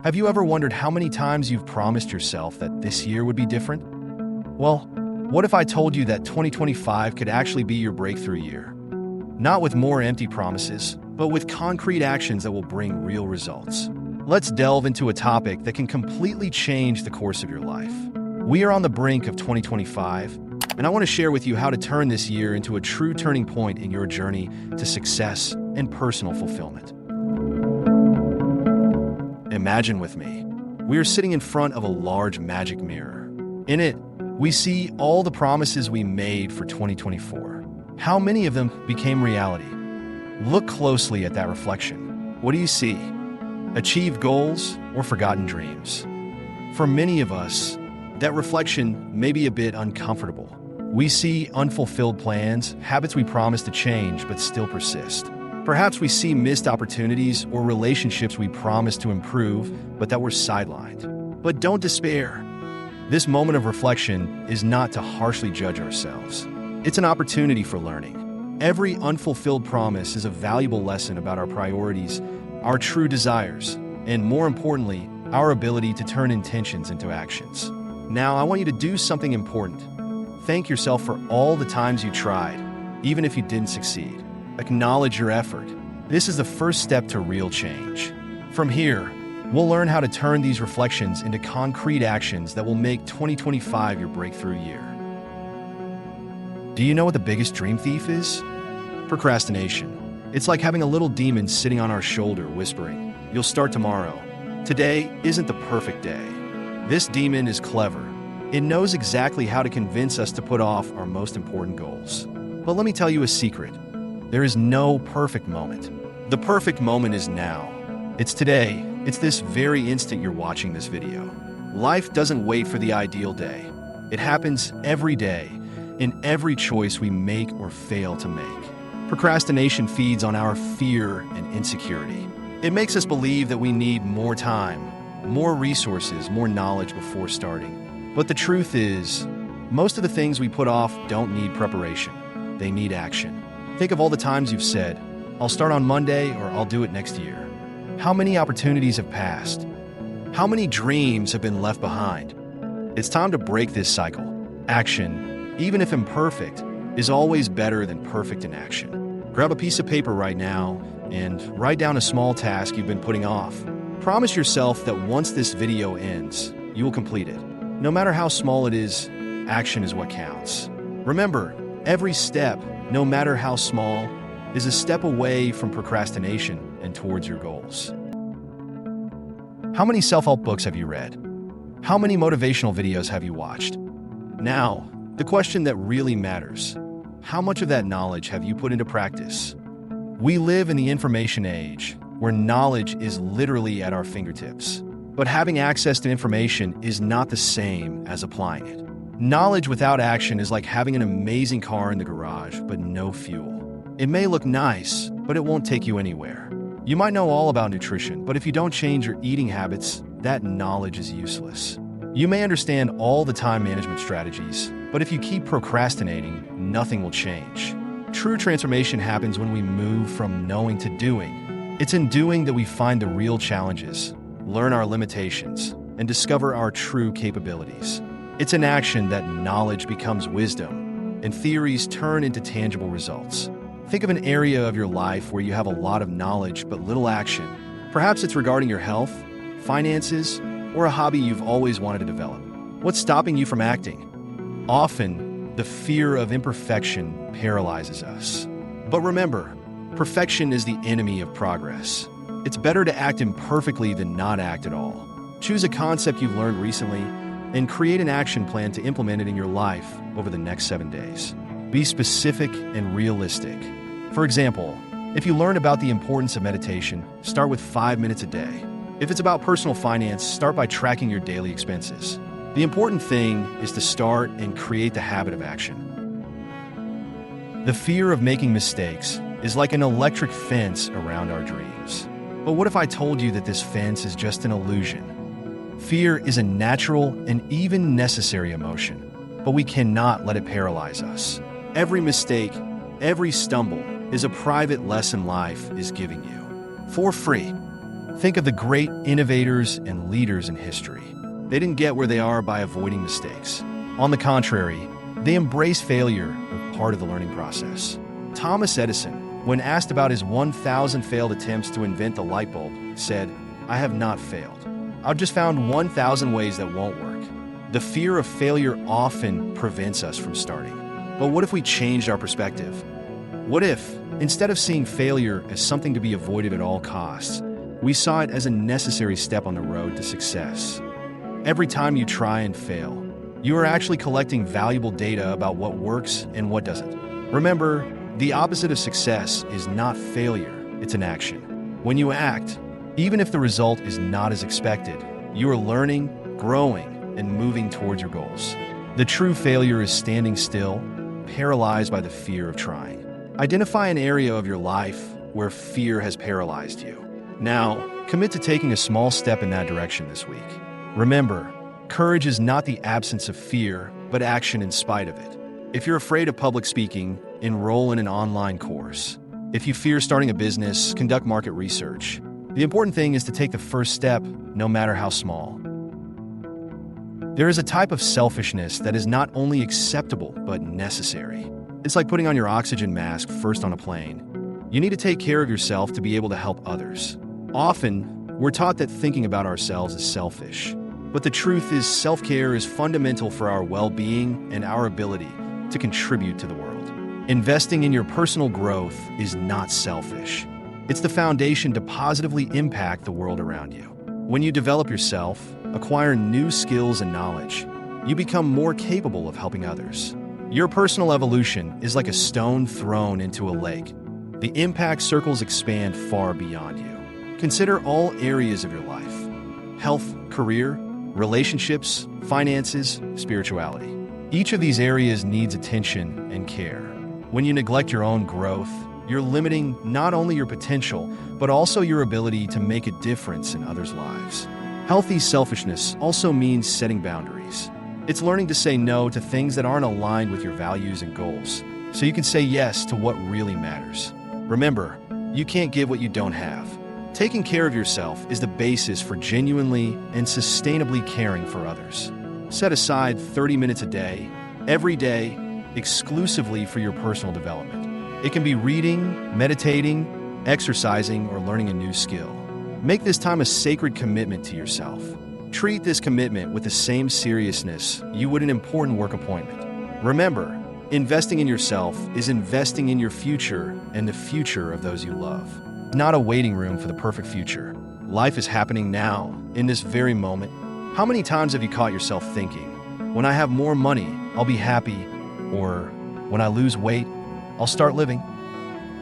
Have you ever wondered how many times you've promised yourself that this year would be different? Well, what if I told you that 2025 could actually be your breakthrough year? Not with more empty promises, but with concrete actions that will bring real results. Let's delve into a topic that can completely change the course of your life. We are on the brink of 2025, and I want to share with you how to turn this year into a true turning point in your journey to success and personal fulfillment. Imagine with me, we are sitting in front of a large magic mirror. In it, we see all the promises we made for 2024. How many of them became reality? Look closely at that reflection. What do you see? Achieved goals or forgotten dreams? For many of us, that reflection may be a bit uncomfortable. We see unfulfilled plans, habits we promised to change but still persist. Perhaps we see missed opportunities or relationships we promised to improve but that were sidelined. But don't despair. This moment of reflection is not to harshly judge ourselves. It's an opportunity for learning. Every unfulfilled promise is a valuable lesson about our priorities, our true desires, and more importantly, our ability to turn intentions into actions. Now, I want you to do something important. Thank yourself for all the times you tried, even if you didn't succeed. Acknowledge your effort. This is the first step to real change. From here, we'll learn how to turn these reflections into concrete actions that will make 2025 your breakthrough year. Do you know what the biggest dream thief is? Procrastination. It's like having a little demon sitting on our shoulder whispering, "You'll start tomorrow." Today isn't the perfect day. This demon is clever. It knows exactly how to convince us to put off our most important goals. But let me tell you a secret. There is no perfect moment. The perfect moment is now. It's today. It's this very instant you're watching this video. Life doesn't wait for the ideal day. It happens every day, in every choice we make or fail to make. Procrastination feeds on our fear and insecurity. It makes us believe that we need more time, more resources, more knowledge before starting. But the truth is, most of the things we put off don't need preparation. They need action. Think of all the times you've said, "I'll start on Monday," or "I'll do it next year." How many opportunities have passed? How many dreams have been left behind? It's time to break this cycle. Action, even if imperfect, is always better than perfect inaction. Grab a piece of paper right now and write down a small task you've been putting off. Promise yourself that once this video ends, you will complete it. No matter how small it is, action is what counts. Remember, every step, no matter how small, is a step away from procrastination and towards your goals. How many self-help books have you read? How many motivational videos have you watched? Now, the question that really matters: how much of that knowledge have you put into practice? We live in the information age, where knowledge is literally at our fingertips. But having access to information is not the same as applying it. Knowledge without action is like having an amazing car in the garage, but no fuel. It may look nice, but it won't take you anywhere. You might know all about nutrition, but if you don't change your eating habits, that knowledge is useless. You may understand all the time management strategies, but if you keep procrastinating, nothing will change. True transformation happens when we move from knowing to doing. It's in doing that we find the real challenges, learn our limitations, and discover our true capabilities. It's in action that knowledge becomes wisdom, and theories turn into tangible results. Think of an area of your life where you have a lot of knowledge but little action. Perhaps it's regarding your health, finances, or a hobby you've always wanted to develop. What's stopping you from acting? Often, the fear of imperfection paralyzes us. But remember, perfection is the enemy of progress. It's better to act imperfectly than not act at all. Choose a concept you've learned recently and create an action plan to implement it in your life over the next 7 days. Be specific and realistic. For example, if you learn about the importance of meditation, start with 5 minutes a day. If it's about personal finance, start by tracking your daily expenses. The important thing is to start and create the habit of action. The fear of making mistakes is like an electric fence around our dreams. But what if I told you that this fence is just an illusion? Fear is a natural and even necessary emotion, but we cannot let it paralyze us. Every mistake, every stumble is a private lesson life is giving you, for free. Think of the great innovators and leaders in history. They didn't get where they are by avoiding mistakes. On the contrary, they embraced failure as part of the learning process. Thomas Edison, when asked about his 1,000 failed attempts to invent the light bulb, said, "I have not failed. I've just found 1,000 ways that won't work." The fear of failure often prevents us from starting. But what if we changed our perspective? What if, instead of seeing failure as something to be avoided at all costs, we saw it as a necessary step on the road to success? Every time you try and fail, you are actually collecting valuable data about what works and what doesn't. Remember, the opposite of success is not failure, it's an action. When you act, even if the result is not as expected, you are learning, growing, and moving towards your goals. The true failure is standing still, paralyzed by the fear of trying. Identify an area of your life where fear has paralyzed you. Now, commit to taking a small step in that direction this week. Remember, courage is not the absence of fear, but action in spite of it. If you're afraid of public speaking, enroll in an online course. If you fear starting a business, conduct market research. The important thing is to take the first step, no matter how small. There is a type of selfishness that is not only acceptable, but necessary. It's like putting on your oxygen mask first on a plane. You need to take care of yourself to be able to help others. Often, we're taught that thinking about ourselves is selfish. But the truth is, self-care is fundamental for our well-being and our ability to contribute to the world. Investing in your personal growth is not selfish. It's the foundation to positively impact the world around you. When you develop yourself, acquire new skills and knowledge, you become more capable of helping others. Your personal evolution is like a stone thrown into a lake. The impact circles expand far beyond you. Consider all areas of your life: health, career, relationships, finances, spirituality. Each of these areas needs attention and care. When you neglect your own growth, you're limiting not only your potential, but also your ability to make a difference in others' lives. Healthy selfishness also means setting boundaries. It's learning to say no to things that aren't aligned with your values and goals, so you can say yes to what really matters. Remember, you can't give what you don't have. Taking care of yourself is the basis for genuinely and sustainably caring for others. Set aside 30 minutes a day, every day, exclusively for your personal development. It can be reading, meditating, exercising, or learning a new skill. Make this time a sacred commitment to yourself. Treat this commitment with the same seriousness you would an important work appointment. Remember, investing in yourself is investing in your future and the future of those you love. Not a waiting room for the perfect future. Life is happening now, in this very moment. How many times have you caught yourself thinking, when I have more money, I'll be happy, or when I lose weight, I'll start living?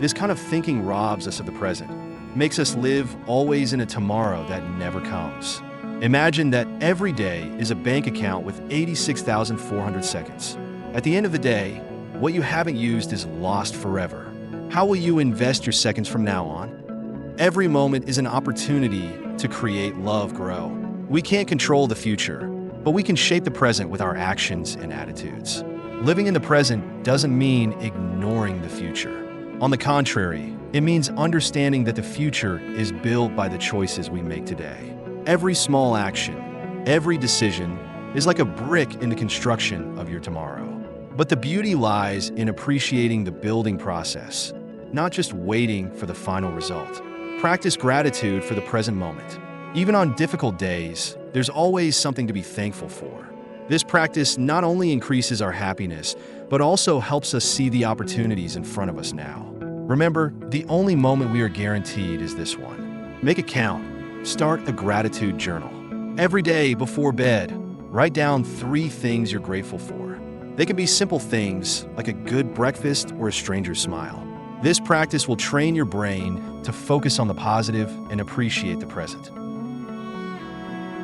This kind of thinking robs us of the present, makes us live always in a tomorrow that never comes. Imagine that every day is a bank account with 86,400 seconds. At the end of the day, what you haven't used is lost forever. How will you invest your seconds from now on? Every moment is an opportunity to create, love, grow. We can't control the future, but we can shape the present with our actions and attitudes. Living in the present doesn't mean ignoring the future. On the contrary, it means understanding that the future is built by the choices we make today. Every small action, every decision is like a brick in the construction of your tomorrow. But the beauty lies in appreciating the building process, not just waiting for the final result. Practice gratitude for the present moment. Even on difficult days, there's always something to be thankful for. This practice not only increases our happiness, but also helps us see the opportunities in front of us now. Remember, the only moment we are guaranteed is this one. Make it count. Start a gratitude journal. Every day before bed, write down 3 things you're grateful for. They can be simple things like a good breakfast or a stranger's smile. This practice will train your brain to focus on the positive and appreciate the present.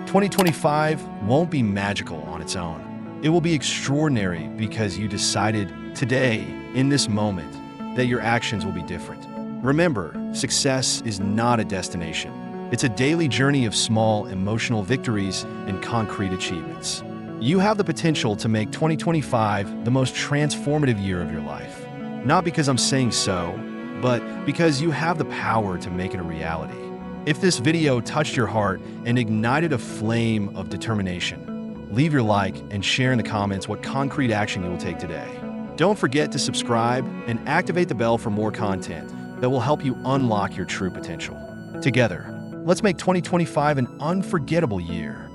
2025 won't be magical on its own. It will be extraordinary because you decided today, in this moment, that your actions will be different. Remember, success is not a destination. It's a daily journey of small emotional victories and concrete achievements. You have the potential to make 2025 the most transformative year of your life. Not because I'm saying so, but because you have the power to make it a reality. If this video touched your heart and ignited a flame of determination, leave your like and share in the comments what concrete action you will take today. Don't forget to subscribe and activate the bell for more content that will help you unlock your true potential. Together, let's make 2025 an unforgettable year.